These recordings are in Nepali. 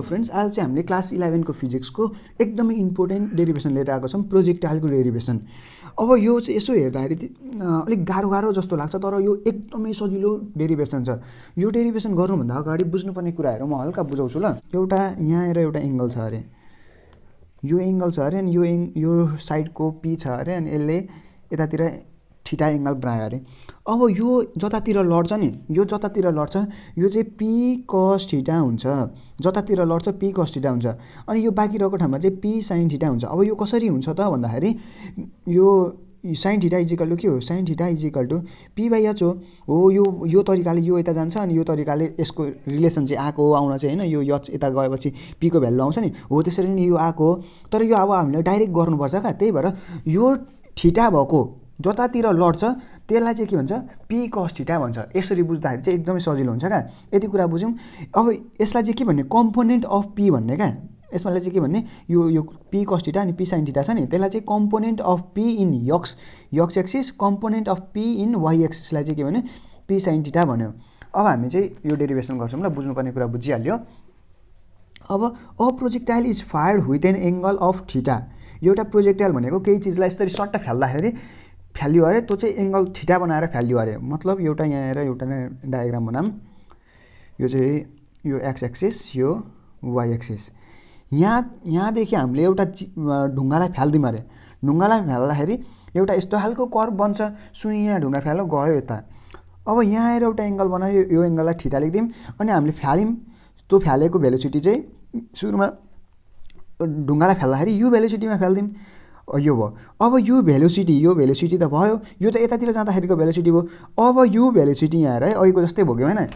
फ्रेन्ड्स, आज चाहिँ हामीले क्लास 11 को फिजिक्सको एकदमै इम्पोर्टेन्ट डेरिभेसन लिएर आएको छौँ, प्रोजेक्टाइलको डेरिभेसन। अब यो चाहिँ यसो हेर्दाखेरि अलिक गाह्रो जस्तो लाग्छ, तर यो एकदमै सजिलो डेरिभेसन छ। यो डेरिभेसन गर्नुभन्दा अगाडि बुझ्नुपर्ने कुराहरू म हल्का बुझाउँछु ल। एउटा यहाँ आएर एउटा एङ्गल छ अरे, यो एङ्गल छ अरे, अनि यो साइडको पी छ अरे, अनि यसले यतातिर थीटा एङ्गल बनायो अरे। अब यो जतातिर लड्छ नि, यो जतातिर लड्छ यो चाहिँ पी कस थीटा हुन्छ, जतातिर लड्छ पी कस थीटा हुन्छ, अनि यो बाँकी रहेको ठाउँमा चाहिँ पी साइन थीटा हुन्छ। अब यो कसरी हुन्छ त भन्दाखेरि yo sign theta is equal to के हो, sine theta is equal to P by H हो। यो तरिकाले यो यता जान्छ, अनि यो तरिकाले यसको रिलेसन चाहिँ आएको आउन चाहिँ होइन, यो एच यता गएपछि पीको भ्यालु आउँछ नि, हो त्यसरी नै यो आएको। तर यो अब हामीले डाइरेक्ट गर्नुपर्छ क्या, त्यही भएर यो थीटा भएको जतातिर लड्छ त्यसलाई चाहिँ के भन्छ, पी कस थीटा भन्छ। यसरी बुझ्दाखेरि चाहिँ एकदमै सजिलो हुन्छ क्या। यति कुरा बुझ्यौँ। अब यसलाई चाहिँ के भन्ने, कम्पोनेन्ट अफ पी भन्ने क्या। यसमा चाहिँ के भन्ने, यो पी कस थीटा अनि पी साइन थीटा छ नि, त्यसलाई चाहिँ component of P in x axis, component of P in y एक्सिसलाई चाहिँ के भन्यो, पी साइन थीटा भन्यो। अब हामी चाहिँ यो डेरिभेसन गर्छौँ ल, बुझ्नुपर्ने कुरा बुझिहाल्यो। अब a projectile is fired with an angle of theta. एउटा प्रोजेक्टाइल भनेको केही चिजलाई यसरी सट्ट फ्याल्दाखेरि फ्याल्यो अरे, त्यो चाहिँ एङ्गल थीटा बनाएर फ्याल्यो अरे। मतलब एउटा यहाँ आएर एउटा डायग्राम बनाऊँ, यो चाहिँ यो एक्स एक्सिस, यो वाइ एक्सिस। यहाँदेखि हामीले एउटा ढुङ्गालाई फ्याल्दिउँ अरे। ढुङ्गालाई फ्याल्दाखेरि एउटा यस्तो खालको कर्भ बन्छ, सुनि यहाँ ढुङ्गा फ्याल्यो गयो यता। अब यहाँ आएर एउटा एङ्गल बनायो, यो एङ्गललाई थीटा लेखिदिउँ, अनि हामीले फ्याल्यौँ। त्यो फ्यालेको भेलोसिटी चाहिँ सुरुमा ढुङ्गालाई फ्याल्दाखेरि यो भेलोसिटीमा फ्याल्दिउँ, यो भयो। अब यो भेलोसिटी त भयो, यो त यतातिर जाँदाखेरिको भेलोसिटी भयो। अब यो भेलोसिटी यहाँ आएर अहिलेको जस्तै भोग्यो होइन,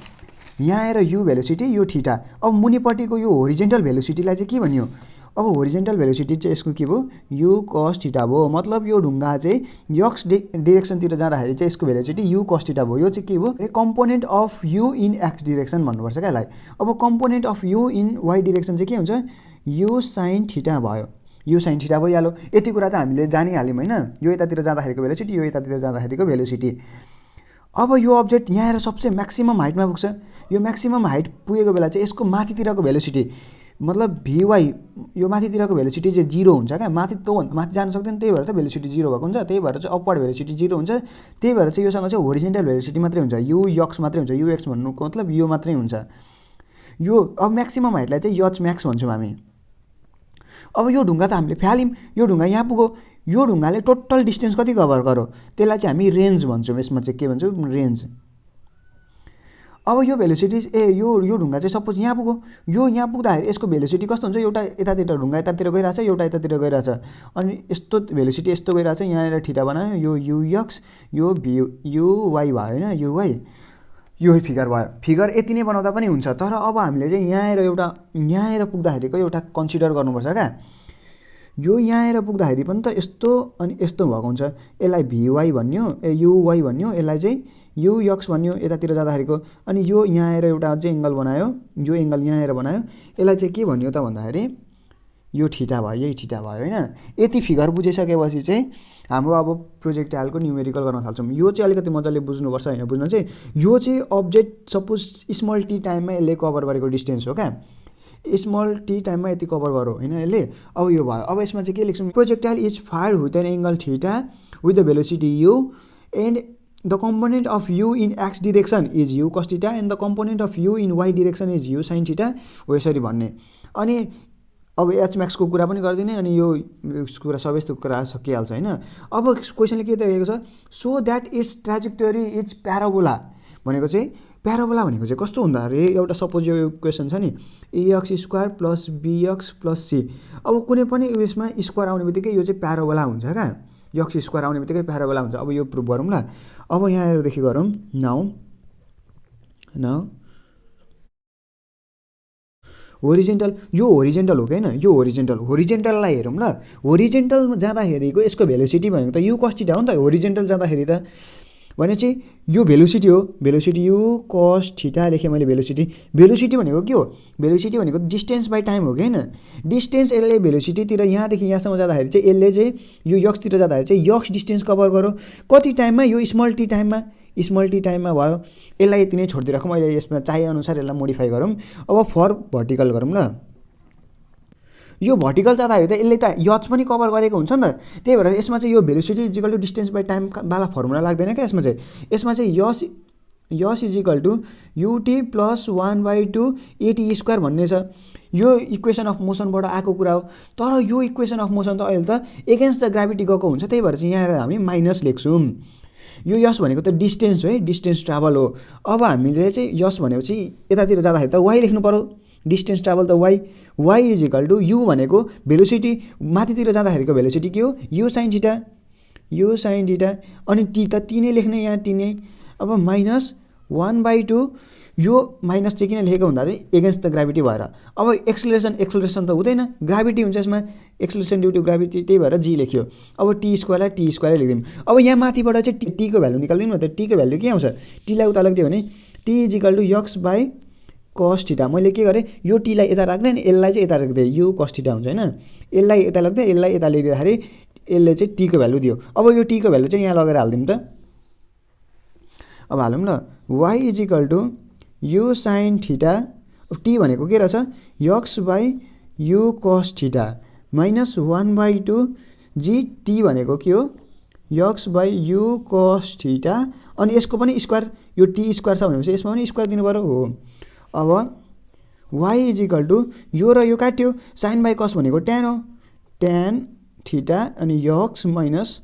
यहाँ आएर यो भेलोसिटी यो थीटा। अब मुनिपट्टिको यो होरिजेन्टल भेलोसिटीलाई चाहिँ के भन्यो, अब होरिजेन्टल भेलोसिटी चाहिँ यसको के भयो, यु कस थीटा भयो। मतलब यो ढुङ्गा चाहिँ यक्स डिरेक्सनतिर जाँदाखेरि चाहिँ यसको भेलोसिटी यु कस थीटा भयो। यो चाहिँ के भयो, component of u in x direction भन्नुपर्छ क्या यसलाई। अब component of u in y direction चाहिँ के हुन्छ, यु साइन थीटा भयो, यो साइन थीटा भइहाल्यो। यति कुरा त हामीले जानिहाल्यौँ होइन, यो यतातिर जाँदाखेरिको भेलोसिटी, यो यतातिर जाँदाखेरिको भेलोसिटी। अब यो अब्जेक्ट यहाँ आएर सबसे म्याक्सिमम हाइटमा पुग्छ। यो म्याक्सिमम हाइट पुगेको बेला चाहिँ यसको माथितिरको भेलोसिटी, मतलब भिवाई, यो माथितिरको भेलोसिटी चाहिँ 0 हुन्छ क्या। माथि जान सक्दैन, त्यही भएर त भेलोसिटी 0 भएको हुन्छ। त्यही भएर चाहिँ अपवर्ड भेलोसिटी 0 हुन्छ। त्यही भएर चाहिँ योसँग चाहिँ होरिजेन्टल भेलोसिटी मात्रै हुन्छ, यु यक्स मात्रै हुन्छ। यु एक्स भन्नुको मतलब यो मात्रै हुन्छ। यो अब म्याक्सिमम हाइटलाई चाहिँ यच म्याक्स भन्छौँ हामी। अब यो ढुङ्गा त हामीले फ्याल्यौँ, यो ढुङ्गा यहाँ पुग्यो, यो ढुङ्गाले टोटल डिस्टेन्स कति कभर गर्यो, त्यसलाई चाहिँ हामी रेन्ज भन्छौँ। यसमा चाहिँ के भन्छौँ, रेन्ज। अब यो भेलोसिटी यो ढुङ्गा चाहिँ सपोज यहाँ पुग्यो, यो यहाँ पुग्दाखेरि यसको भेलोसिटी कस्तो हुन्छ, एउटा यतातिर ढुङ्गा यतातिर गइरहेछ, एउटा यतातिर गइरहेछ, अनि यस्तो भेलोसिटी यस्तो गइरहेछ। यहाँनिर थीटा बनायो, यो युएक्स, यो युवाई भयो होइन, युवाई, यो फिगर भयो। फिगर यति नै बनाउँदा पनि हुन्छ। तर अब हामीले चाहिँ यहाँ आएर पुग्दाखेरिको एउटा कन्सिडर गर्नुपर्छ क्या। यो यहाँ आएर पुग्दाखेरि पनि त यस्तो अनि यस्तो भएको हुन्छ। यसलाई भिवाई भन्यो, युवाई भन्यो, यसलाई चाहिँ युएक्स भन्यो यतातिर जाँदाखेरिको। अनि यो यहाँ आएर एउटा अझै एङ्गल बनायो, यो एङ्गल यहाँ आएर बनायो, यसलाई चाहिँ के भन्यो त भन्दाखेरि यो थीटा भयो, यही थीटा भयो होइन। यति फिगर बुझिसकेपछि चाहिँ हाम्रो अब प्रोजेक्टाइलको न्युमेरिकल गर्न थाल्छौँ। यो चाहिँ अलिकति मजाले बुझ्नुपर्छ होइन। बुझ्न चाहिँ यो चाहिँ अब्जेक्ट सपोज स्मल टी टाइममा यसले कभर गरेको डिस्टेन्स हो क्या। स्मल टी टाइममा यति कभर गरौँ होइन यसले। अब यो भयो। अब यसमा चाहिँ के लेख्छौँ, projectile is fired with an angle theta with the velocity u and the component of u in x direction is u cos theta and the component of u in y direction is u sine theta हो, यसरी भन्ने। अनि अब एच म्याक्सको कुरा पनि गरिदिने, अनि यो कुरा सबै यस्तो कुरा सकिहाल्छ होइन। अब क्वेसनले के दिएको छ, so that it's trajectory is parabola भनेको चाहिँ, प्याराबोला भनेको चाहिँ कस्तो हुँदा अरे, एउटा सपोज यो क्वेसन छ नि, x square plus bx plus c. अब कुनै पनि उयसमा स्क्वायर आउने बित्तिकै यो चाहिँ प्याराबोला हुन्छ क्या। एक्स स्क्वायर आउने बित्तिकै प्याराबोला हुन्छ। अब यो प्रुभ गरौँ ल। अब यहाँ आएरदेखि गरौँ, नाउ होरिजेन्टल, यो होरिजेन्टल हो कि होइन, यो होरिजेन्टललाई हेरौँ ल। होरिजेन्टल जाँदाखेरिको यसको भेलोसिटी भनेको त यु कस थीटा हो नि त। होरिजेन्टल जाँदाखेरि त भने चाहिँ यो भेलोसिटी हो, भेलोसिटी यु कस थीटा लेखेँ मैले। भेलोसिटी भनेको के हो, भेलोसिटी भनेको डिस्टेन्स बाई टाइम हो कि होइन। डिस्टेन्स यसले भेलोसिटीतिर यहाँदेखि यहाँसम्म जाँदाखेरि चाहिँ यसले चाहिँ यो यक्सतिर जाँदाखेरि चाहिँ यक्स डिस्टेन्स कभर गऱ्यो कति टाइममा, यो स्मल टी टाइममा। भयो। यसलाई यति नै छोडिदिइराखौँ। अहिले यसमा चाहिएअनुसार यसलाई मोडिफाई गरौँ। अब फर भर्टिकल गरौँ ल। यो भर्टिकल जाँदाखेरि त यसले त यच पनि कभर गरेको हुन्छ नि त। त्यही भएर यसमा चाहिँ यो velocity equal to distance by time वाला फर्मुला लाग्दैन क्या यसमा चाहिँ s equal to u t plus 1/2 a t square भन्ने छ। यो इक्वेसन अफ मोसनबाट आएको कुरा हो। तर यो इक्वेसन अफ मोसन त अहिले त एगेन्स्ट द ग्राभिटी गएको हुन्छ, त्यही भएर चाहिँ यहाँ हामी माइनस लेख्छौँ। यो यस भनेको त डिस्टेन्स हो है, डिस्टेन्स ट्राभल हो। अब हामीले चाहिँ यस भनेपछि यतातिर जाँदाखेरि त वाइ लेख्नु पऱ्यो, डिस्टेन्स ट्राभल त वाइ इजिकल टु यु भनेको भेलोसिटी माथितिर जाँदाखेरिको भेलोसिटी के हो यु साइन थिटा अनि टी त टी नै लेख्ने यहाँ टी नै। अब माइनस 1/2 यो माइनस चाहिँ किन लेखेको भन्दा चाहिँ एगेन्स्ट द ग्राभिटी भएर। अब एक्सेलरेसन त हुँदैन, ग्राभिटी हुन्छ यसमा, एक्सेलरेसन ड्यु टु ग्राभिटी, त्यही भएर जी लेख्यो। अब टी स्क्वायरलाई टी स्क्वायर लेखिदिउँ। अब यहाँ माथिबाट चाहिँ टीको भ्यालु निकालिदिउँ न त। टीको भ्यालु के आउँछ, टीलाई उता लगिदियो भने t is equal to x by cos theta. मैले के गरेँ यो टीलाई यता राख्दै अनि यसलाई चाहिँ यता राख्दै यु कस थिटा हुन्छ होइन। यसलाई यता लाग्दै यसलाई यता ल्याइदिँदाखेरि यसले चाहिँ टीको भ्यालु दियो। अब यो टीको भ्यालु चाहिँ यहाँ लगेर हालिदिउँ त। अब हालौँ ल, y is equal to u sine theta, t भनेको के रहेछ x by u cos theta minus 1/2 g t भनेको के हो x by u cos theta अनि यसको पनि स्क्वायर, यो टी स्क्वायर छ भनेपछि यसमा पनि स्क्वायर दिनु पऱ्यो हो। अब वाइ इजिकल टु यो र यो काट्यो, साइन बाई कस भनेको ट्यान हो, ट्यान थिटा अनि यक्स माइनस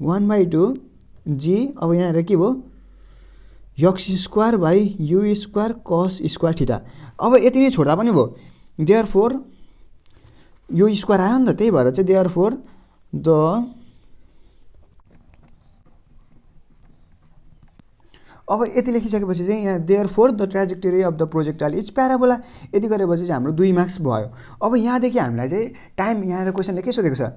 1/2 जी। अब यहाँ के भयो x square by you square cos square theta. अब यति नै छोड्दा पनि भयो, देयरफोर यो स्क्वायर आयो नि त, त्यही भएर चाहिँ देयरफोर द अब यति लेखिसकेपछि चाहिँ यहाँ therefore the trajectory of the projectile is parabola. यति गरेपछि चाहिँ हाम्रो 2 मार्क्स भयो। अब यहाँदेखि हामीलाई चाहिँ टाइम, यहाँ क्वेसनले के सोधेको छ,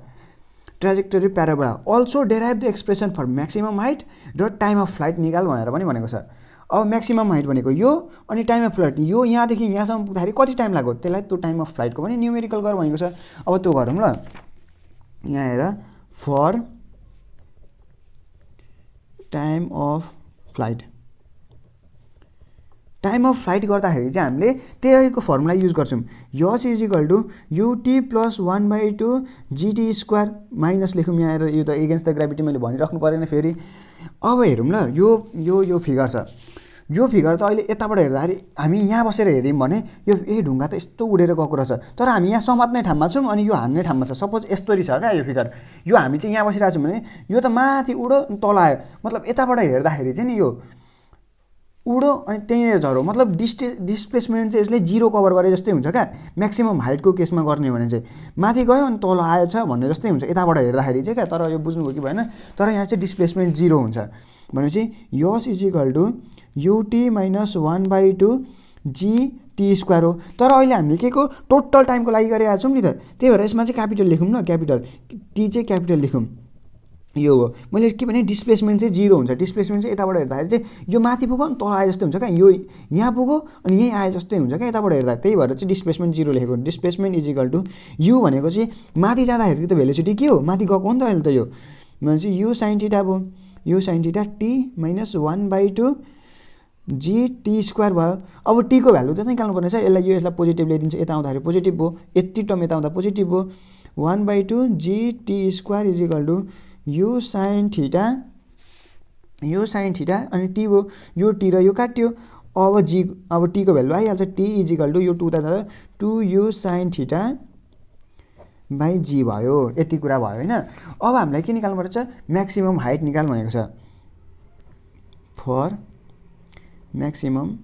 trajectory parabola also derive the expression for maximum height र टाइम अफ फ्लाइट निकाल भनेर पनि भनेको छ। अब म्याक्सिमम हाइट भनेको यो अनि टाइम अफ फ्लाइट यो यहाँदेखि यहाँसम्म पुग्दाखेरि कति टाइम लाग्यो त्यसलाई त्यो टाइम अफ फ्लाइटको पनि न्युमेरिकल गर भनेको छ। अब त्यो गरौँ ल, यहाँ हेर फर टाइम अफ फ्लाइट गर्दाखेरि चाहिँ हामीले त्यहीको फर्मुला युज गर्छौँ, s equal to u t plus 1/2 g t square minus लेखौँ। यहाँ हेर यो त एगेन्स्ट द ग्राभिटी मैले भनिराख्नु परेन फेरि। अब हेरौँ ल, यो फिगर छ, यो फिगर त अहिले यताबाट हेर्दाखेरि हामी यहाँ बसेर हेऱ्यौँ भने यो ढुङ्गा त यस्तो उडेर गएको रहेछ, तर हामी यहाँ समात्ने ठाउँमा छौँ अनि यो हान्ने ठाउँमा छ। सपोज यस्तरी छ क्या यो फिगर, यो हामी चाहिँ यहाँ बसिरहेको छौँ भने यो त माथि उडो तल आयो, मतलब यताबाट हेर्दाखेरि चाहिँ नि यो उडो अनि त्यहीँनिर झरो, मतलब डिस्प्लेसमेन्ट चाहिँ यसले 0 कभर गरे जस्तै हुन्छ क्या। म्याक्सिमम हाइटको केसमा गर्ने भने चाहिँ माथि गयो अनि तल आएछ भन्ने जस्तै हुन्छ यताबाट हेर्दाखेरि चाहिँ क्या। तर यो बुझ्नुभयो कि भएन, तर यहाँ चाहिँ डिस्प्लेसमेन्ट 0 हुन्छ भनेपछि s equal to u t minus 1/2 g t square हो। तर अहिले हामीले के को टोटल टाइमको लागि गरिरहेको छौँ नि त, त्यही भएर यसमा चाहिँ क्यापिटल लेखौँ न, क्यापिटल टी चाहिँ क्यापिटल लेखौँ। यो हो मैले के भने डिस्प्लेसमेन्ट चाहिँ 0 हुन्छ, डिस्प्लेसमेन्ट चाहिँ यताबाट हेर्दाखेरि चाहिँ यो माथि पुग्यो अनि तल आए जस्तै हुन्छ क्या, यो यहाँ पुग्यो अनि यहीँ आए जस्तै हुन्छ क्या यताबाट हेर्दा, त्यही भएर चाहिँ डिस्प्लेसमेन्ट 0 लेखेको। डिस्प्लेसमेन्ट इजिकल टु यु भनेको चाहिँ माथि जाँदाखेरि त भेलोसिटी के हो माथि गएको हो नि त अहिले त, यो भनेपछि यु साइन थिटा भयो, u sine theta t minus 1/2 g t square भयो। अब टीको भ्यालु त निकाल्नु पर्ने छ, यसलाई पोजिटिभ ल्याइदिन्छ, यता आउँदाखेरि पोजिटिभ भयो, यति टर्म यता आउँदा पोजिटिभ भयो, 1/2 g t square equal to u sine theta अनि टी भयो, यो टी र यो काट्यो। अब टीको भ्यालु आइहाल्छ, टी इजिकल टु यो 2 त 2 यु साइन थिटा बाई जी भयो। यति कुरा भयो होइन। अब हामीलाई के निकाल्नु पर्छ, म्याक्सिमम हाइट निकाल भनेको छ, फर म्याक्सिमम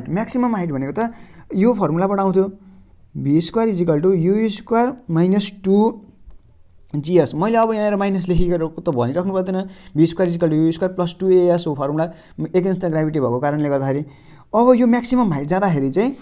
म्याक्सिमम हाइट भनेको त यो फर्मुलाबाट आउँथ्यो, v square equal to u square minus 2 g s. मैले अब यहाँ माइनस लेखिरहेको त भनिराख्नु पर्दैन, v square equal to u square plus 2AS हो फर्मुला एगेन्स्ट द ग्राभिटी भएको कारणले गर्दाखेरि। अब यो म्याक्सिमम हाइट जाँदाखेरि चाहिँ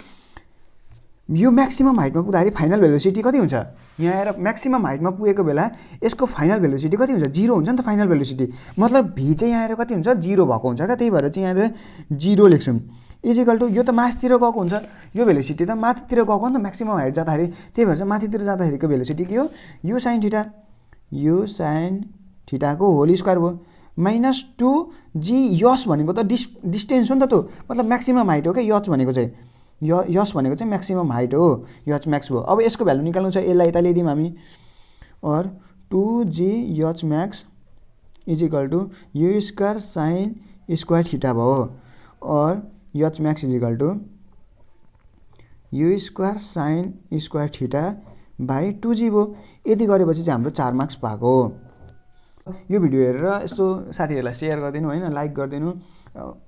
यो म्याक्सिमम हाइटमा पुग्दाखेरि फाइनल भेलोसिटी कति हुन्छ, यहाँ आएर म्याक्सिमम हाइटमा पुगेको बेला यसको फाइनल भेलोसिटी कति हुन्छ, 0 हुन्छ नि त फाइनल भेलोसिटी, मतलब भी चाहिँ यहाँ आएर कति हुन्छ 0 भएको हुन्छ क्या, त्यही भएर चाहिँ यहाँ 0 लेख्छौँ इजिकल टु यो त माथितिर गएको हुन्छ, यो भेलोसिटी त माथितिर गएको नि त म्याक्सिमम हाइट जाँदाखेरि, त्यही भएर चाहिँ माथितिर जाँदाखेरिको भेलोसिटी के हो यु साइन थिटाको होल स्क्वायर भयो माइनस 2 जी यस भनेको त डिस्टेन्स हो नि त त्यो, मतलब म्याक्सिमम हाइट हो क्या यच भनेको चाहिँ, यस भनेको चाहिँ म्याक्सिमम हाइट हो, यच म्याक्स भयो। अब यसको भ्यालु निकाल्नु छ, यसलाई यता ल्याइदिउँ हामी, और 2g h max is equal to u square sine square theta भयो, और h max is equal to u square sine square theta by 2g भयो। यति गरेपछि चाहिँ हाम्रो 4 मार्क्स पाएको हो। यो भिडियो हेरेर यस्तो साथीहरूलाई सेयर गरिदिनु होइन, लाइक गरिदिनु,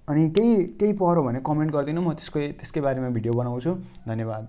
अनि केही पऱ्यो भने कमेन्ट गरिदिनु, म त्यसकै बारेमा भिडियो बनाउँछु। धन्यवाद।